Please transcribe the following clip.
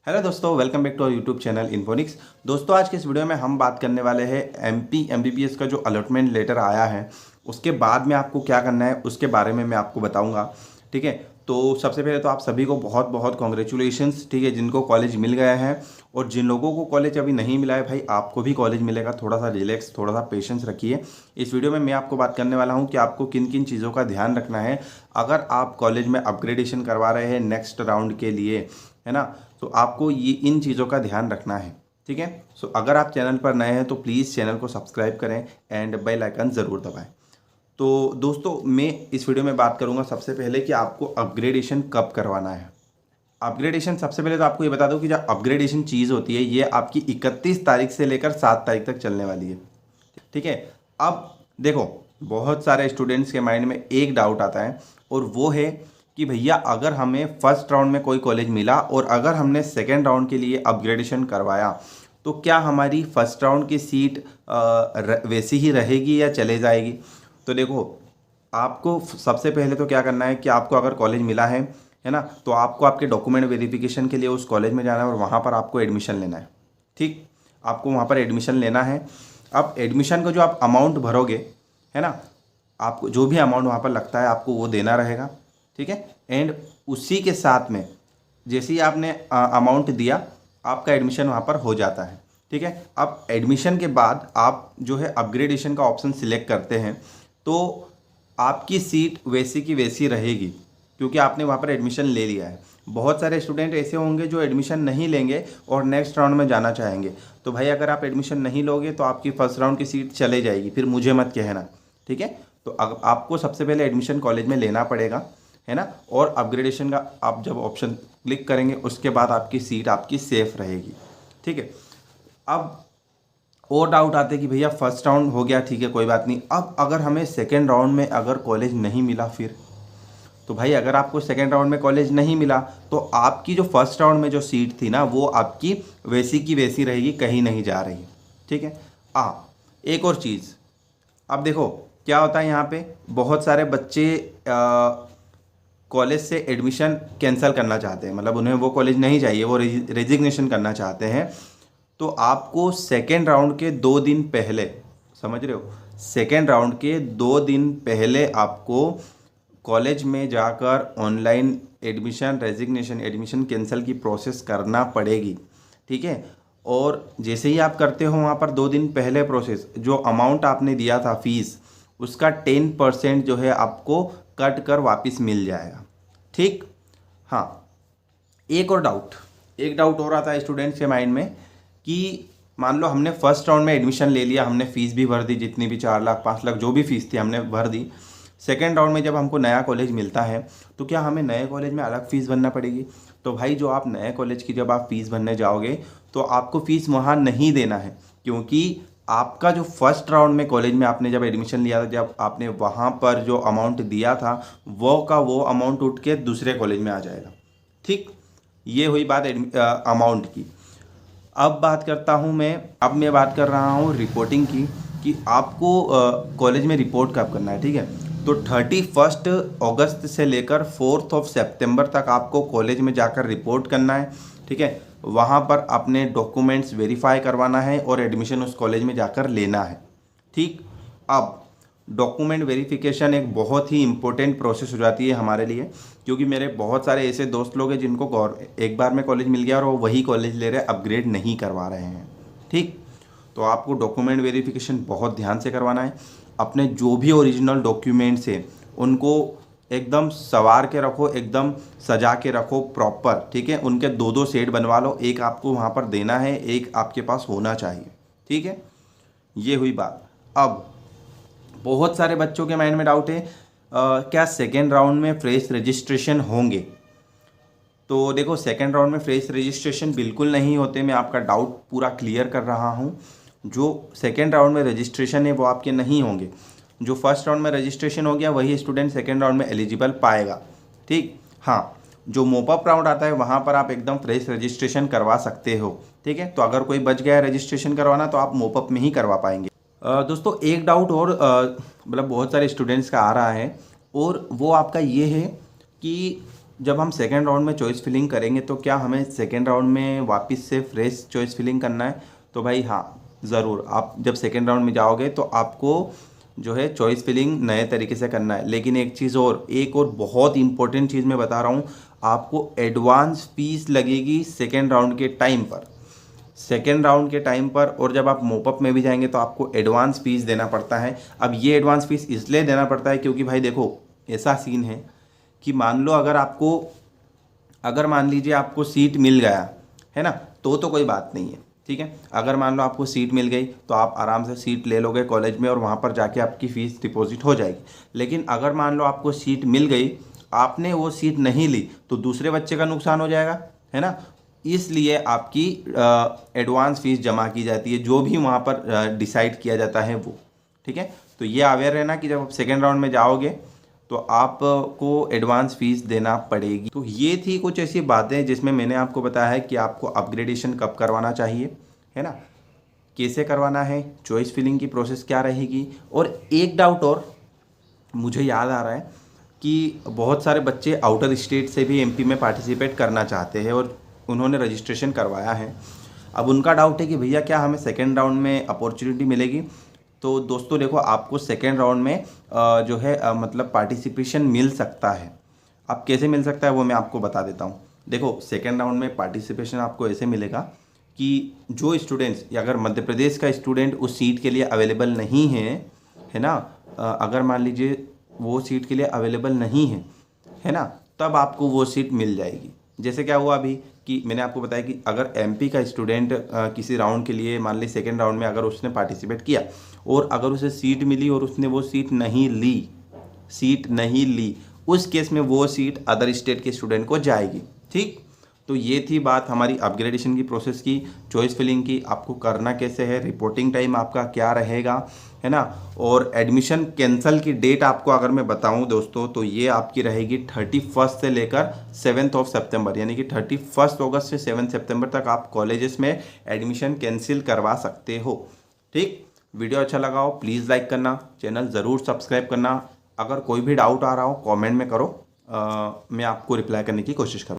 Hello दोस्तों, welcome back to our YouTube channel Infonix. दोस्तों, आज के इस वीडियो में हम बात करने वाले हैं एमपी एमबीबीएस का जो अलॉटमेंट लेटर आया है उसके बाद में आपको क्या करना है उसके बारे में मैं आपको बताऊंगा। ठीक है, तो सबसे पहले तो आप सभी को बहुत बहुत कॉन्ग्रेचुलेशंस। ठीक है, जिनको कॉलेज मिल गया है और जिन लोगों को कॉलेज अभी नहीं मिला है, भाई आपको भी कॉलेज मिलेगा। थोड़ा सा रिलैक्स, थोड़ा सा पेशेंस रखिए। इस वीडियो में मैं आपको बात करने वाला हूँ कि आपको किन किन चीज़ों का ध्यान रखना है अगर आप कॉलेज में अपग्रेडेशन करवा रहे हैं नेक्स्ट राउंड के लिए, है ना। तो आपको ये इन चीज़ों का ध्यान रखना है। ठीक है, सो अगर आप चैनल पर नए हैं तो प्लीज़ चैनल को सब्सक्राइब करें एंड बेल आइकन ज़रूर दबाएं। तो दोस्तों, मैं इस वीडियो में बात करूंगा सबसे पहले कि आपको अपग्रेडेशन कब करवाना है। अपग्रेडेशन सबसे पहले तो आपको ये बता दूं कि जो अपग्रेडेशन चीज़ होती है ये आपकी 31 तारीख से लेकर 7 तारीख तक चलने वाली है। ठीक है, अब देखो, बहुत सारे स्टूडेंट्स के माइंड में एक डाउट आता है और वो है कि भैया अगर हमें फर्स्ट राउंड में कोई कॉलेज मिला और अगर हमने सेकेंड राउंड के लिए अपग्रेडेशन करवाया तो क्या हमारी फर्स्ट राउंड की सीट वैसी ही रहेगी या चले जाएगी। तो देखो, आपको सबसे पहले तो क्या करना है कि आपको अगर कॉलेज मिला है ना, तो आपको आपके डॉक्यूमेंट वेरिफिकेशन के लिए उस कॉलेज में जाना है और वहाँ पर आपको एडमिशन लेना है। ठीक, आपको वहाँ पर एडमिशन लेना है। अब एडमिशन का जो आप अमाउंट भरोगे, है ना, आपको जो भी अमाउंट वहाँ पर लगता है आपको वो देना रहेगा। ठीक है, एंड उसी के साथ में जैसे ही आपने अमाउंट दिया आपका एडमिशन वहाँ पर हो जाता है। ठीक है, अब एडमिशन के बाद आप जो है अपग्रेडेशन का ऑप्शन सिलेक्ट करते हैं तो आपकी सीट वैसी की वैसी रहेगी क्योंकि आपने वहाँ पर एडमिशन ले लिया है। बहुत सारे स्टूडेंट ऐसे होंगे जो एडमिशन नहीं लेंगे और नेक्स्ट राउंड में जाना चाहेंगे। तो भाई अगर आप एडमिशन नहीं लोगे तो आपकी फर्स्ट राउंड की सीट चले जाएगी, फिर मुझे मत कहना। ठीक है, तो आपको सबसे पहले एडमिशन कॉलेज में लेना पड़ेगा, है ना, और अपग्रेडेशन का आप जब ऑप्शन क्लिक करेंगे उसके बाद आपकी सीट आपकी सेफ रहेगी। ठीक है, अब और डाउट आते कि भैया फर्स्ट राउंड हो गया, ठीक है कोई बात नहीं, अब अगर हमें सेकेंड राउंड में अगर कॉलेज नहीं मिला फिर तो भाई अगर आपको सेकेंड राउंड में कॉलेज नहीं मिला तो आपकी जो फर्स्ट राउंड में जो सीट थी ना वो आपकी वैसी की वैसी रहेगी, कहीं नहीं जा रही। ठीक है, एक और चीज़, अब देखो क्या होता है, यहाँ पे बहुत सारे बच्चे कॉलेज से एडमिशन कैंसिल करना चाहते हैं, मतलब उन्हें वो कॉलेज नहीं चाहिए, वो रेजिग्नेशन करना चाहते हैं। तो आपको सेकेंड राउंड के 2 दिन पहले, समझ रहे हो, सेकेंड राउंड के 2 दिन पहले आपको कॉलेज में जाकर online admission resignation admission cancel की प्रोसेस करना पड़ेगी। ठीक है, और जैसे ही आप करते हो वहाँ पर 2 दिन पहले प्रोसेस, जो अमाउंट आपने दिया था फीस उसका 10% जो है आपको कट कर वापस मिल जाएगा। ठीक, हाँ, एक डाउट हो रहा था स्टूडेंट्स के माइंड में कि मान लो हमने फर्स्ट राउंड में एडमिशन ले लिया, हमने फ़ीस भी भर दी, जितनी भी 4 लाख 5 लाख जो भी फीस थी हमने भर दी। सेकेंड राउंड में जब हमको नया कॉलेज मिलता है तो क्या हमें नए कॉलेज में अलग फ़ीस भरना पड़ेगी। तो भाई जो आप नए कॉलेज की जब आप फ़ीस भरने जाओगे तो आपको फ़ीस वहाँ नहीं देना है, क्योंकि आपका जो फर्स्ट राउंड में कॉलेज में आपने जब एडमिशन लिया था, जब आपने वहाँ पर जो अमाउंट दिया था वो का वो अमाउंट उठ के दूसरे कॉलेज में आ जाएगा। ठीक, ये हुई बात अमाउंट की। अब बात करता हूँ मैं बात कर रहा हूँ रिपोर्टिंग की कि आपको कॉलेज में रिपोर्ट कब करना है। ठीक है, तो 31 अगस्त से लेकर 4 सितंबर तक आपको कॉलेज में जाकर रिपोर्ट करना है। ठीक है, वहाँ पर अपने डॉक्यूमेंट्स वेरीफाई करवाना है और एडमिशन उस कॉलेज में जाकर लेना है। ठीक, अब डॉक्यूमेंट वेरिफिकेशन एक बहुत ही इंपॉर्टेंट प्रोसेस हो जाती है हमारे लिए, क्योंकि मेरे बहुत सारे ऐसे दोस्त लोग हैं जिनको एक बार में कॉलेज मिल गया और वो वही कॉलेज ले रहे हैं, अपग्रेड नहीं करवा रहे हैं। ठीक, तो आपको डॉक्यूमेंट वेरिफिकेशन बहुत ध्यान से करवाना है। अपने जो भी ओरिजिनल डॉक्यूमेंट्स हैं उनको एकदम संवार के रखो, एकदम सजा के रखो प्रॉपर। ठीक है, उनके 2 सेट बनवा लो, एक आपको वहाँ पर देना है, एक आपके पास होना चाहिए। ठीक है, ये हुई बात। अब बहुत सारे बच्चों के माइंड में डाउट है क्या सेकेंड राउंड में फ्रेश रजिस्ट्रेशन होंगे। तो देखो, सेकेंड राउंड में फ्रेश रजिस्ट्रेशन बिल्कुल नहीं होते, मैं आपका डाउट पूरा क्लियर कर रहा हूँ। जो सेकेंड राउंड में रजिस्ट्रेशन है वो आपके नहीं होंगे। जो फर्स्ट राउंड में रजिस्ट्रेशन हो गया वही स्टूडेंट सेकेंड राउंड में एलिजिबल पाएगा। ठीक, हाँ, जो मोपअप राउंड आता है वहाँ पर आप एकदम फ्रेश रजिस्ट्रेशन करवा सकते हो। ठीक है, तो अगर कोई बच गया है रजिस्ट्रेशन करवाना तो आप मोपअप में ही करवा पाएंगे। दोस्तों, एक डाउट और मतलब बहुत सारे स्टूडेंट्स का आ रहा है और वो आपका ये है कि जब हम सेकेंड राउंड में चॉइस फिलिंग करेंगे तो क्या हमें सेकेंड राउंड में वापस से फ्रेश चॉइस फिलिंग करना है? तो भाई हाँ, ज़रूर। आप जब सेकेंड राउंड में जाओगे तो आपको जो है चॉइस फिलिंग नए तरीके से करना है। लेकिन एक और बहुत इंपॉर्टेंट चीज़ मैं बता रहा हूँ, आपको एडवांस फीस लगेगी सेकेंड राउंड के टाइम पर। सेकेंड राउंड के टाइम पर और जब आप मोपअप में भी जाएंगे तो आपको एडवांस फीस देना पड़ता है। अब ये एडवांस फीस इसलिए देना पड़ता है क्योंकि भाई देखो, ऐसा सीन है कि मान लो अगर मान लीजिए आपको सीट मिल गया है ना, तो कोई बात नहीं है, ठीक है। अगर मान लो आपको सीट मिल गई तो आप आराम से सीट ले लोगे कॉलेज में और वहाँ पर जाके आपकी फ़ीस डिपॉजिट हो जाएगी। लेकिन अगर मान लो आपको सीट मिल गई, आपने वो सीट नहीं ली, तो दूसरे बच्चे का नुकसान हो जाएगा, है ना। इसलिए आपकी एडवांस फीस जमा की जाती है, जो भी वहाँ पर डिसाइड किया जाता है वो, ठीक है। तो ये अवेयर रहना कि जब आप सेकेंड राउंड में जाओगे तो आपको एडवांस फीस देना पड़ेगी। तो ये थी कुछ ऐसी बातें जिसमें मैंने आपको बताया है कि आपको अपग्रेडेशन कब करवाना चाहिए, है ना, कैसे करवाना है, चॉइस फिलिंग की प्रोसेस क्या रहेगी। और एक डाउट और मुझे याद आ रहा है कि बहुत सारे बच्चे आउटर स्टेट से भी एमपी में पार्टिसिपेट करना चाहते हैं और उन्होंने रजिस्ट्रेशन करवाया है। अब उनका डाउट है कि भैया क्या हमें सेकेंड राउंड में अपॉर्चुनिटी मिलेगी? तो दोस्तों देखो, आपको सेकेंड राउंड में जो है मतलब पार्टिसिपेशन मिल सकता है। अब कैसे मिल सकता है वो मैं आपको बता देता हूँ। देखो, सेकेंड राउंड में पार्टिसिपेशन आपको ऐसे मिलेगा कि जो स्टूडेंट्स, या अगर मध्य प्रदेश का स्टूडेंट उस सीट के लिए अवेलेबल नहीं है ना, अगर मान लीजिए वो सीट के लिए अवेलेबल नहीं है ना, तब आपको वो सीट मिल जाएगी। जैसे क्या हुआ अभी कि मैंने आपको बताया कि अगर एमपी का स्टूडेंट किसी राउंड के लिए, मान ली सेकेंड राउंड में अगर उसने पार्टिसिपेट किया और अगर उसे सीट मिली और उसने वो सीट नहीं ली, उस केस में वो सीट अदर स्टेट के स्टूडेंट को जाएगी, ठीक। तो ये थी बात हमारी अपग्रेडेशन की प्रोसेस की, चॉइस फिलिंग की। आपको करना कैसे है, रिपोर्टिंग टाइम आपका क्या रहेगा, है ना। और एडमिशन कैंसिल की डेट आपको अगर मैं बताऊं दोस्तों, तो ये आपकी रहेगी 31 से लेकर 7 सितंबर, यानी कि 31 अगस्त से 7 सितंबर तक आप कॉलेजेस में एडमिशन कैंसिल करवा सकते हो, ठीक। वीडियो अच्छा लगा हो प्लीज़ लाइक करना, चैनल ज़रूर सब्सक्राइब करना। अगर कोई भी डाउट आ रहा हो कमेंट में करो, मैं आपको रिप्लाई करने की कोशिश करूँगा।